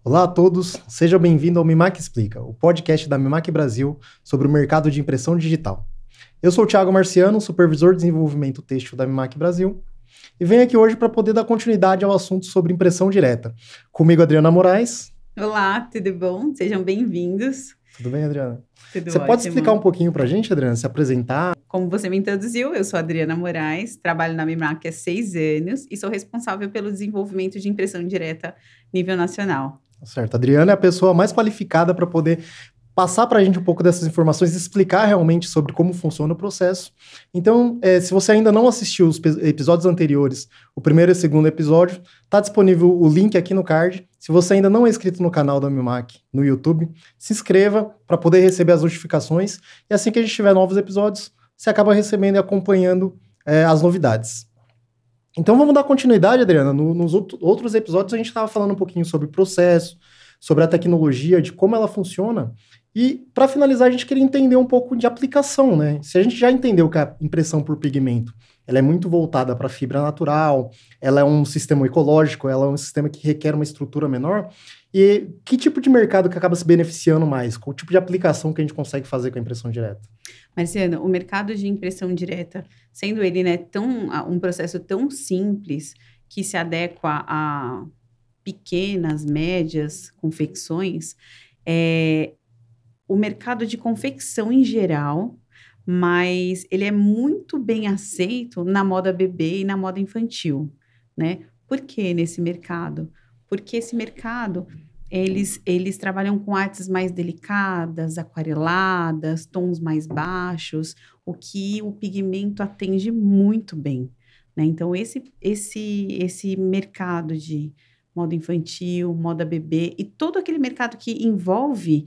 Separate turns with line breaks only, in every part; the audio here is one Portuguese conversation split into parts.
Olá a todos, seja bem-vindo ao Mimac Explica, o podcast da Mimac Brasil sobre o mercado de impressão digital. Eu sou o Thiago Marciano, supervisor de desenvolvimento têxtil da Mimac Brasil, e venho aqui hoje para poder dar continuidade ao assunto sobre impressão direta. Comigo, Adriana Moraes.
Olá, tudo bom? Sejam bem-vindos.
Tudo bem, Adriana?
Tudo
Você
ótimo.
pode explicar um pouquinho para a gente, Adriana, se apresentar?
Como você me introduziu, eu sou a Adriana Moraes, trabalho na Mimac há 6 anos e sou responsável pelo desenvolvimento de impressão direta nível nacional.
Certo, a Adriana é a pessoa mais qualificada para poder passar para a gente um pouco dessas informações e explicar realmente sobre como funciona o processo. Então, se você ainda não assistiu os episódios anteriores, o primeiro e o segundo episódio, está disponível o link aqui no card. Se você ainda não é inscrito no canal da Mimac no YouTube, se inscreva para poder receber as notificações e assim que a gente tiver novos episódios, você acaba recebendo e acompanhando as novidades. Então vamos dar continuidade, Adriana. Nos outros episódios a gente estava falando um pouquinho sobre o processo, sobre a tecnologia, de como ela funciona. E para finalizar, a gente queria entender um pouco de aplicação, né? Se a gente já entendeu que a impressão por pigmento ela é muito voltada para fibra natural, ela é um sistema ecológico, ela é um sistema que requer uma estrutura menor, e que tipo de mercado que acaba se beneficiando mais? Qual tipo de aplicação que a gente consegue fazer com a impressão direta?
Marciano, o mercado de impressão direta, sendo ele um processo tão simples que se adequa a pequenas, médias confecções, o mercado de confecção em geral, mas ele é muito bem aceito na moda bebê e na moda infantil, né? Por que nesse mercado? Porque esse mercado, eles trabalham com artes mais delicadas, aquareladas, tons mais baixos, o que o pigmento atende muito bem, né? Então, esse mercado de moda infantil, moda bebê e todo aquele mercado que envolve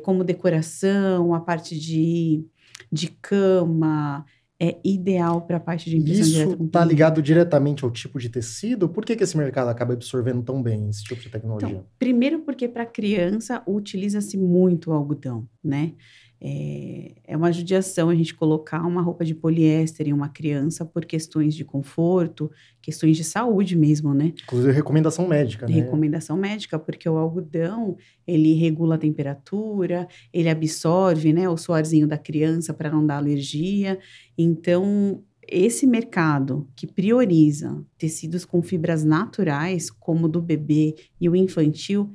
como decoração, a parte de cama, é ideal para a parte de impressão direta.
Isso está ligado diretamente ao tipo de tecido? Por que esse mercado acaba absorvendo tão bem esse tipo de tecnologia?
Então, primeiro porque para criança utiliza-se muito o algodão, né? É uma judiação a gente colocar uma roupa de poliéster em uma criança por questões de conforto, questões de saúde mesmo, né?
Inclusive recomendação médica, né?
Recomendação médica, porque o algodão, ele regula a temperatura, ele absorve, né, o suorzinho da criança para não dar alergia. Então, esse mercado que prioriza tecidos com fibras naturais, como o do bebê e o infantil,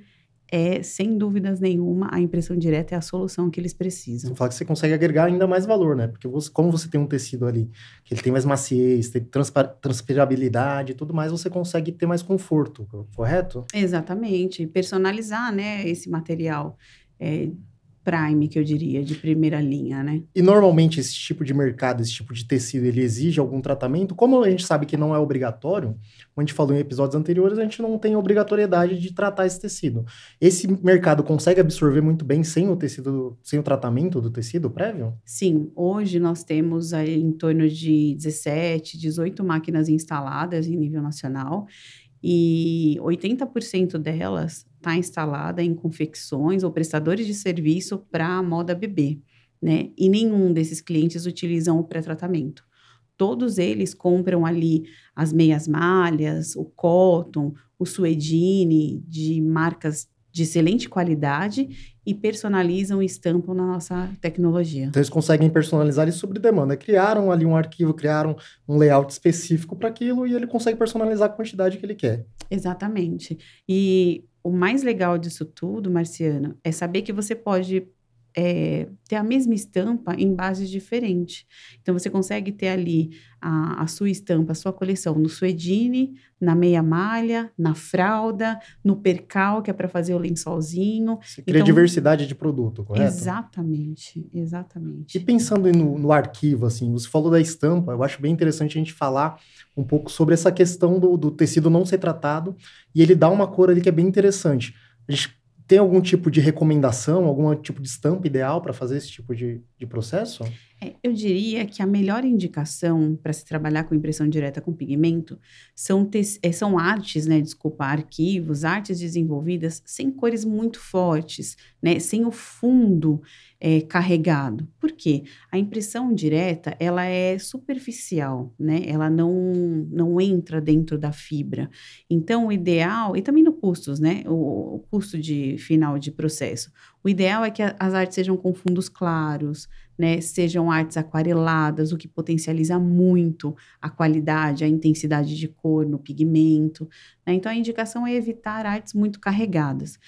sem dúvidas nenhuma, a impressão direta é a solução que eles precisam.
Você fala que você consegue agregar ainda mais valor, né? Porque como você tem um tecido ali, que ele tem mais maciez, tem transpirabilidade e tudo mais, você consegue ter mais conforto, correto?
Exatamente. Personalizar, né, esse material prime, que eu diria, de primeira linha, né?
E normalmente esse tipo de mercado, esse tipo de tecido, ele exige algum tratamento? Como a gente sabe que não é obrigatório, como a gente falou em episódios anteriores, a gente não tem obrigatoriedade de tratar esse tecido. Esse mercado consegue absorver muito bem sem o tecido, sem o tratamento do tecido prévio?
Sim, hoje nós temos aí em torno de 17, 18 máquinas instaladas em nível nacional e 80% delas está instalada em confecções ou prestadores de serviço para a moda bebê, né? E nenhum desses clientes utilizam o pré-tratamento. Todos eles compram ali as meias malhas, o cotton, o suedine de marcas de excelente qualidade e personalizam e estampam na nossa tecnologia.
Então eles conseguem personalizar isso sob demanda. Criaram ali um arquivo, criaram um layout específico para aquilo e ele consegue personalizar a quantidade que ele quer.
Exatamente. E o mais legal disso tudo, Marciano, é saber que você pode ter a mesma estampa em bases diferentes. Então, você consegue ter ali a sua estampa, a sua coleção no suedine, na meia malha, na fralda, no percal, que é para fazer o lençolzinho.
Você cria diversidade de produto, correto?
Exatamente, exatamente.
E pensando no arquivo, assim, você falou da estampa, eu acho bem interessante a gente falar um pouco sobre essa questão do tecido não ser tratado, e ele dá uma cor ali que é bem interessante. A gente tem algum tipo de recomendação, algum tipo de estampa ideal para fazer esse tipo de processo?
Eu diria que a melhor indicação para se trabalhar com impressão direta com pigmento são artes, né? Desculpa, arquivos, artes desenvolvidas sem cores muito fortes, né? Sem o fundo carregado. Por quê? A impressão direta, ela é superficial, né? Ela não entra dentro da fibra. Então, o ideal, e também no custos, né? O custo de final de processo. O ideal é que as artes sejam com fundos claros, né? Sejam artes aquareladas, o que potencializa muito a qualidade, a intensidade de cor no pigmento, né? Então, a indicação é evitar artes muito carregadas.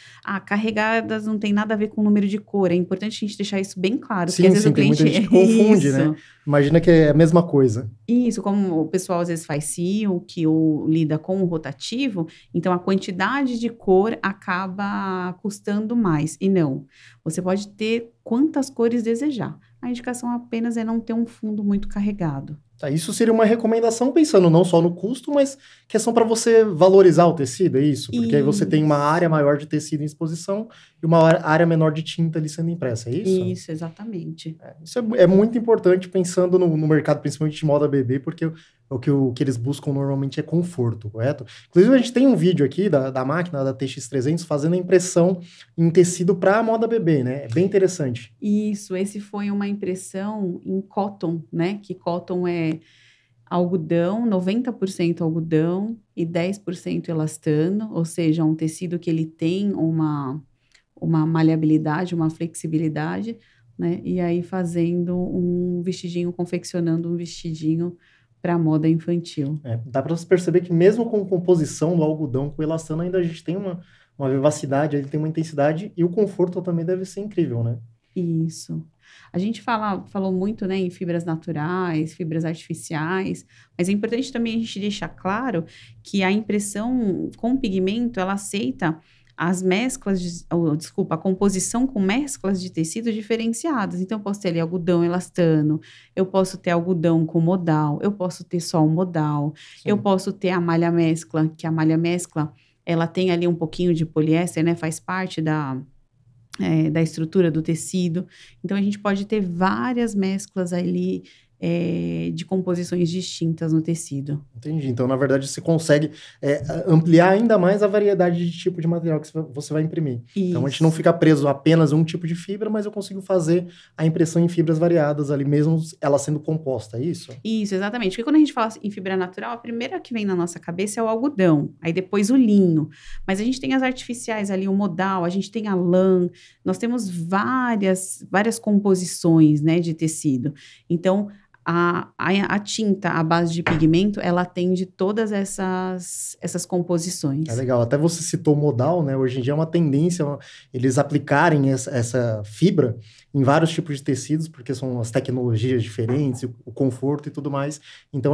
Carregadas não tem nada a ver com o número de cor, é importante a gente deixar isso bem claro, porque às vezes o cliente...
Tem muita gente que confunde,
Isso.
né? Imagina que é a mesma coisa.
Isso, como o pessoal às vezes faz silk ou lida com o rotativo, então a quantidade de cor acaba custando mais. E não, você pode ter quantas cores desejar. A indicação apenas é não ter um fundo muito carregado.
Tá, isso seria uma recomendação pensando não só no custo, mas questão para você valorizar o tecido, é isso? Porque aí você tem uma área maior de tecido em exposição e uma área menor de tinta ali sendo impressa, é isso?
Isso, exatamente.
Isso é muito importante pensando no mercado, principalmente de moda bebê, porque o que eles buscam normalmente é conforto, correto? Inclusive, a gente tem um vídeo aqui da máquina, da TX300, fazendo a impressão em tecido para moda bebê, né? É bem interessante.
Isso, esse foi uma impressão em cotton, né? Que cotton é algodão, 90% algodão e 10% elastano, ou seja, um tecido que ele tem uma maleabilidade, uma flexibilidade, né? E aí fazendo um vestidinho, confeccionando um vestidinho para moda infantil.
Dá para você perceber que mesmo com composição do algodão com elastano, ainda a gente tem uma vivacidade, ele tem uma intensidade e o conforto também deve ser incrível, né?
Isso. A gente falou muito, né, em fibras naturais, fibras artificiais, mas é importante também a gente deixar claro que a impressão com pigmento, ela aceita as mesclas, a composição com mesclas de tecido diferenciadas. Então, eu posso ter ali algodão elastano, eu posso ter algodão com modal, eu posso ter só o modal,
Sim.
eu posso ter a malha mescla, que a malha mescla, ela tem ali um pouquinho de poliéster, né, faz parte da estrutura do tecido. Então, a gente pode ter várias mesclas ali de composições distintas no tecido.
Entendi. Então, na verdade, você consegue ampliar ainda mais a variedade de tipo de material que você vai imprimir.
Isso.
Então, a gente não fica preso a apenas um tipo de fibra, mas eu consigo fazer a impressão em fibras variadas ali, mesmo ela sendo composta, é isso?
Isso, exatamente. Porque quando a gente fala em fibra natural, a primeira que vem na nossa cabeça é o algodão, aí depois o linho. Mas a gente tem as artificiais ali, o modal, a gente tem a lã, nós temos várias composições, né, de tecido. Então, a tinta à base de pigmento, ela atende todas essas composições.
É legal. Até você citou modal, né? Hoje em dia é uma tendência eles aplicarem essa fibra em vários tipos de tecidos, porque são as tecnologias diferentes, o conforto e tudo mais. Então,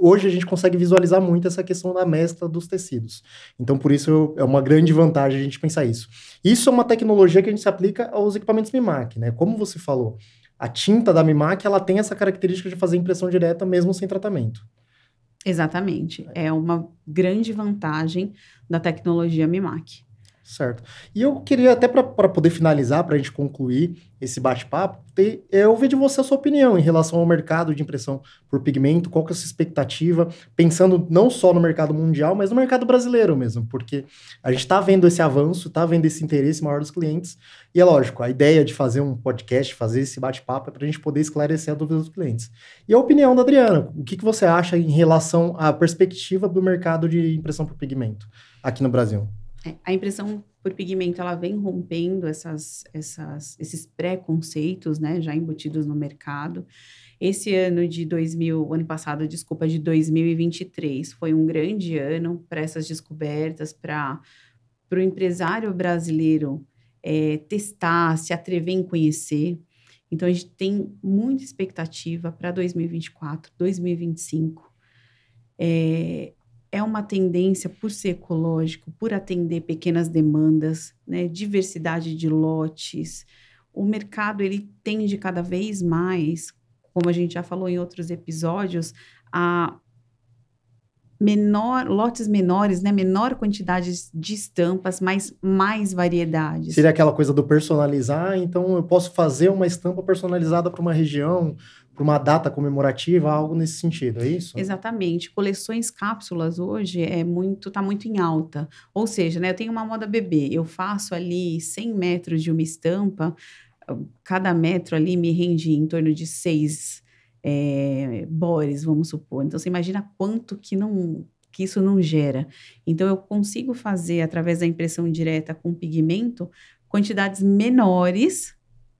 hoje a gente consegue visualizar muito essa questão da mescla dos tecidos. Então, por isso, é uma grande vantagem a gente pensar isso. Isso é uma tecnologia que a gente se aplica aos equipamentos Mimac, né? Como você falou, a tinta da Mimac, ela tem essa característica de fazer impressão direta mesmo sem tratamento.
Exatamente. É uma grande vantagem da tecnologia Mimac.
Certo. E eu queria, até para poder finalizar, para a gente concluir esse bate-papo, ouvir de você a sua opinião em relação ao mercado de impressão por pigmento, qual que é a sua expectativa, pensando não só no mercado mundial, mas no mercado brasileiro mesmo, porque a gente está vendo esse avanço, está vendo esse interesse maior dos clientes, e é lógico, a ideia de fazer um podcast, fazer esse bate-papo é para a gente poder esclarecer a dúvida dos clientes. E a opinião da Adriana, o que você acha em relação à perspectiva do mercado de impressão por pigmento aqui no Brasil?
A impressão por pigmento, ela vem rompendo esses pré-conceitos, né, já embutidos no mercado. Esse ano passado, de 2023, foi um grande ano para essas descobertas, para o empresário brasileiro testar, se atrever em conhecer. Então, a gente tem muita expectativa para 2024, 2025. É uma tendência por ser ecológico, por atender pequenas demandas, né, diversidade de lotes. O mercado, ele tende cada vez mais, como a gente já falou em outros episódios, a lotes menores, né, menor quantidade de estampas, mas mais variedades.
Seria aquela coisa do personalizar, então eu posso fazer uma estampa personalizada para uma região, para uma data comemorativa, algo nesse sentido, é isso?
Exatamente. Coleções cápsulas hoje tá muito em alta. Ou seja, né, eu tenho uma moda bebê, eu faço ali 100 metros de uma estampa, cada metro ali me rende em torno de 6 bores, vamos supor. Então, você imagina quanto que isso não gera. Então, eu consigo fazer, através da impressão direta com pigmento, quantidades menores,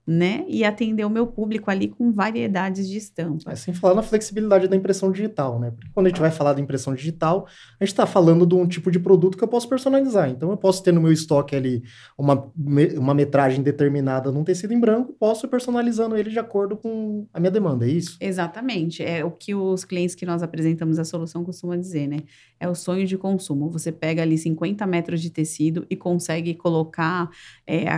né? E atender o meu público ali com variedades de estampa.
Sem falar na flexibilidade da impressão digital, né? Porque quando a gente vai falar da impressão digital, a gente está falando de um tipo de produto que eu posso personalizar. Então, eu posso ter no meu estoque ali uma metragem determinada num tecido em branco, posso ir personalizando ele de acordo com a minha demanda, é isso?
Exatamente. É o que os clientes que nós apresentamos a solução costumam dizer, né? É o sonho de consumo. Você pega ali 50 metros de tecido e consegue colocar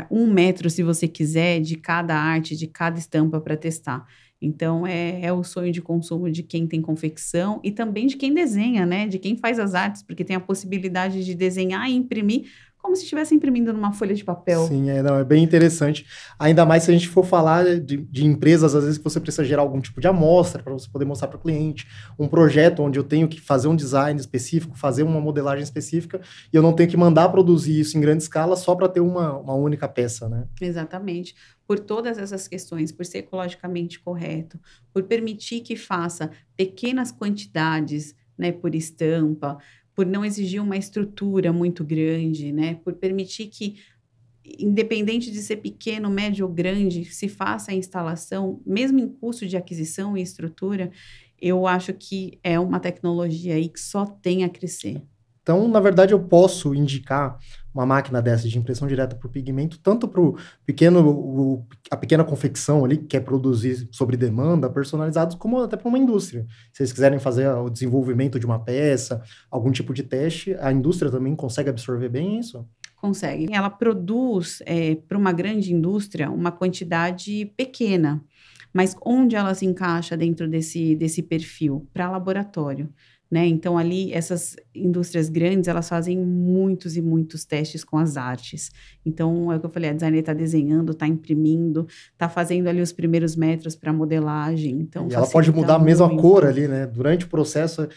1 metro, se você quiser, de cada arte, de cada estampa para testar. Então, é o sonho de consumo de quem tem confecção e também de quem desenha, né? De quem faz as artes, porque tem a possibilidade de desenhar e imprimir como se estivesse imprimindo numa folha de papel.
Sim, é bem interessante. Ainda mais se a gente for falar de empresas, às vezes que você precisa gerar algum tipo de amostra para você poder mostrar para o cliente, um projeto onde eu tenho que fazer um design específico, fazer uma modelagem específica, e eu não tenho que mandar produzir isso em grande escala só para ter uma única peça, né?
Exatamente. Por todas essas questões, por ser ecologicamente correto, por permitir que faça pequenas quantidades, né, por estampa, por não exigir uma estrutura muito grande, né? Por permitir que, independente de ser pequeno, médio ou grande, se faça a instalação, mesmo em custo de aquisição e estrutura, eu acho que é uma tecnologia aí que só tem a crescer.
Então, na verdade, eu posso indicar uma máquina dessa de impressão direta por pigmento, tanto para a pequena confecção ali, que quer produzir sobre demanda, personalizados, como até para uma indústria. Se eles quiserem fazer o desenvolvimento de uma peça, algum tipo de teste, a indústria também consegue absorver bem isso?
Consegue. Ela produz para uma grande indústria uma quantidade pequena, mas onde ela se encaixa dentro desse perfil? Para laboratório. Né? Então, ali, essas indústrias grandes, elas fazem muitos e muitos testes com as artes. Então, é o que eu falei, a designer está desenhando, está imprimindo, está fazendo ali os primeiros metros para modelagem. Então,
e ela pode mudar mesmo a cor ali, né? Durante o processo,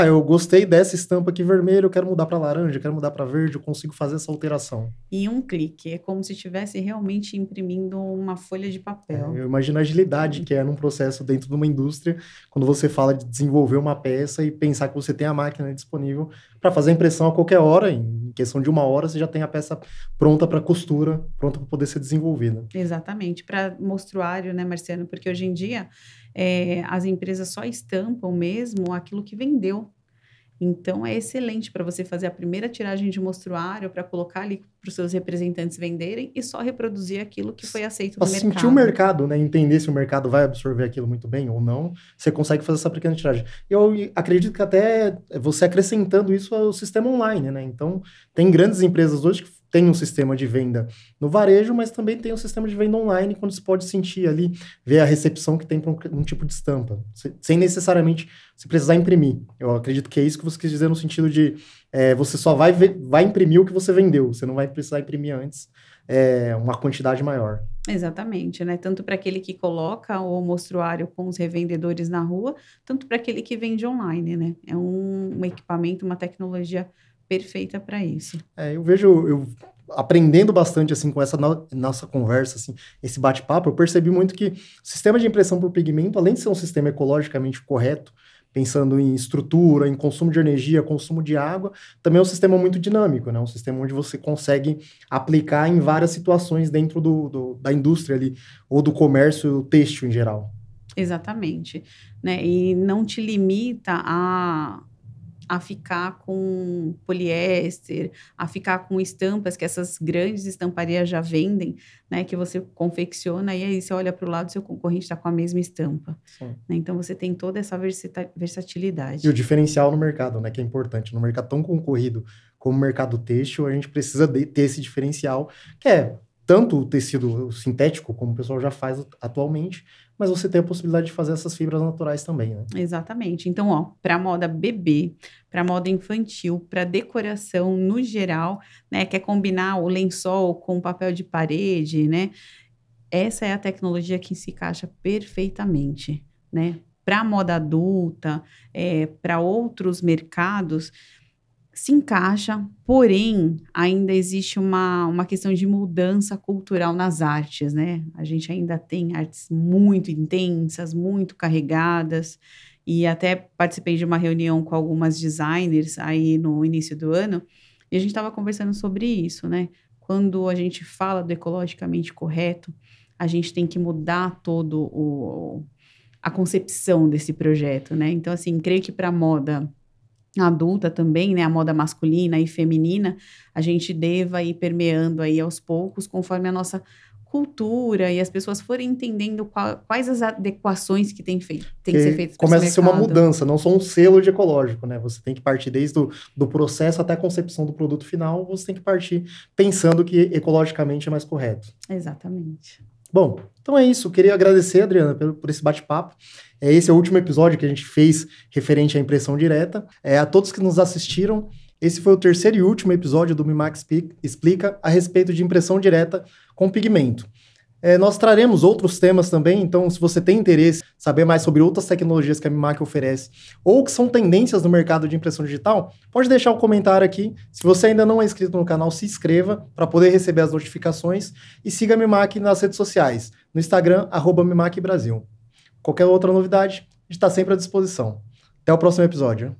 eu gostei dessa estampa aqui vermelha, eu quero mudar para laranja, eu quero mudar para verde, eu consigo fazer essa alteração.
Em um clique, é como se estivesse realmente imprimindo uma folha de papel.
Eu imagino a agilidade que é num processo dentro de uma indústria, quando você fala de desenvolver uma peça e pensar que você tem a máquina disponível para fazer a impressão a qualquer hora, em questão de 1 hora você já tem a peça pronta para costura, pronta para poder ser desenvolvida.
Exatamente, para mostruário, né, Marciano? Porque hoje em dia as empresas só estampam mesmo aquilo que vendeu. Então, é excelente para você fazer a primeira tiragem de mostruário, para colocar ali para os seus representantes venderem e só reproduzir aquilo que foi aceito no mercado.
Sentir o mercado, né? Entender se o mercado vai absorver aquilo muito bem ou não, você consegue fazer essa pequena tiragem. Eu acredito que até você acrescentando isso ao sistema online, né? Então, tem grandes empresas hoje que tem um sistema de venda no varejo, mas também tem um sistema de venda online, quando você pode sentir ali, ver a recepção que tem para um tipo de estampa, sem necessariamente você precisar imprimir. Eu acredito que é isso que você quis dizer no sentido de você só vai imprimir o que você vendeu, você não vai precisar imprimir antes uma quantidade maior.
Exatamente, né? Tanto para aquele que coloca o mostruário com os revendedores na rua, tanto para aquele que vende online, né? É um equipamento, uma tecnologia perfeita para isso.
Eu vejo, aprendendo bastante assim com essa nossa conversa, assim, esse bate-papo, eu percebi muito que o sistema de impressão por pigmento, além de ser um sistema ecologicamente correto, pensando em estrutura, em consumo de energia, consumo de água, também é um sistema muito dinâmico, né? Um sistema onde você consegue aplicar em várias situações dentro da indústria ali, ou do comércio têxtil em geral.
Exatamente, né? E não te limita a ficar com poliéster, a ficar com estampas que essas grandes estamparias já vendem, né? Que você confecciona e aí você olha para o lado, seu concorrente está com a mesma estampa. Né? Então, você tem toda essa versatilidade.
E o diferencial no mercado, né? Que é importante. No mercado tão concorrido como o mercado têxtil, a gente precisa ter esse diferencial, que é tanto o tecido sintético, como o pessoal já faz atualmente, mas você tem a possibilidade de fazer essas fibras naturais também, né?
Exatamente. Então, para moda bebê, para moda infantil, para decoração no geral, né? Quer combinar o lençol com papel de parede, né? Essa é a tecnologia que se encaixa perfeitamente, né? Para moda adulta, para outros mercados, se encaixa, porém, ainda existe uma questão de mudança cultural nas artes, né? A gente ainda tem artes muito intensas, muito carregadas, e até participei de uma reunião com algumas designers aí no início do ano, e a gente estava conversando sobre isso, né? Quando a gente fala do ecologicamente correto, a gente tem que mudar a concepção desse projeto, né? Então, assim, creio que para a moda adulta também, né, a moda masculina e feminina, a gente deva ir permeando aí aos poucos, conforme a nossa cultura e as pessoas forem entendendo quais as adequações que tem que ser feitas para esse
começa a ser uma
mercado.
mudança, não só um selo de ecológico, né? Você tem que partir desde do processo até a concepção do produto final, você tem que partir pensando que ecologicamente é mais correto.
Exatamente.
Bom, então é isso. Eu queria agradecer, Adriana, por esse bate-papo. Esse é o último episódio que a gente fez referente à impressão direta. A todos que nos assistiram, esse foi o terceiro e último episódio do Mimac Explica a respeito de impressão direta com pigmento. Nós traremos outros temas também, então se você tem interesse em saber mais sobre outras tecnologias que a Mimac oferece ou que são tendências no mercado de impressão digital, pode deixar um comentário aqui. Se você ainda não é inscrito no canal, se inscreva para poder receber as notificações e siga a Mimac nas redes sociais, no Instagram, @MimacBrasil. Qualquer outra novidade, a gente está sempre à disposição. Até o próximo episódio.